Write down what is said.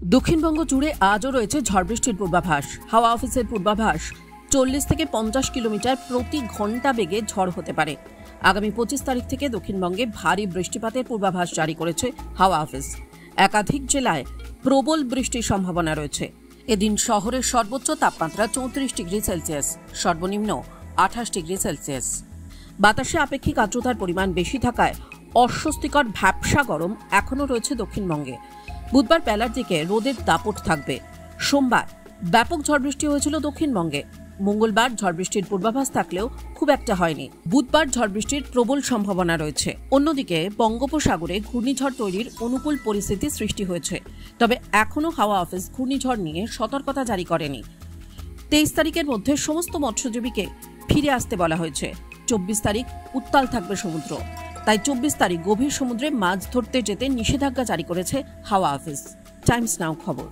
দক্ষিণবঙ্গ জুড়ে আজও রয়েছে ঝড় বৃষ্টির পূর্বাভাস। হাওয়া অফিসের পূর্বাভাস 40 থেকে 50 কিলোমিটার প্রতি ঘন্টা বেগে ঝড় হতে পারে। আগামী 25 তারিখ থেকে দক্ষিণবঙ্গে ভারী বৃষ্টিপাতের পূর্বাভাস জারি করেছে হাওয়া অফিস। একাধিক জেলায় প্রবল বৃষ্টির সম্ভাবনা রয়েছে। এদিন শহরের সর্বোচ্চ তাপমাত্রা 34 ডিগ্রি সেলসিয়াস, সর্বনিম্ন 28 ডিগ্রি সেলসিয়াস। বাতাসে আপেক্ষিক আর্দ্রতার পরিমাণ বেশি থাকায় অস্বস্তিকর ভ্যাপসা গরম এখনও রয়েছে দক্ষিণবঙ্গে। বুধবার বেলার দিকে রোদের দাপট থাকবে। সোমবার ব্যাপক ঝড় বৃষ্টি হয়েছিল দক্ষিণবঙ্গে। মঙ্গলবার ঝড় বৃষ্টির পূর্বাভাস থাকলেও খুব একটা হয়নি। বুধবার ঝড় বৃষ্টির প্রবল সম্ভাবনা রয়েছে। অন্যদিকে বঙ্গোপসাগরে ঘূর্ণিঝড় তৈরির অনুকূল পরিস্থিতি সৃষ্টি হয়েছে। তবে এখনও হাওয়া অফিস ঘূর্ণিঝড় নিয়ে সতর্কতা জারি করেনি। 23 তারিখের মধ্যে সমস্ত মৎস্যজীবীকে ফিরে আসতে বলা হয়েছে। 24 তারিখ উত্তাল থাকবে সমুদ্র। তাই 24 তারিখ গভীর সমুদ্রে মাছ ধরতে যেতে নিষেধাজ্ঞা জারি করেছে হাওয়া অফিস। টাইমস নাও খবর।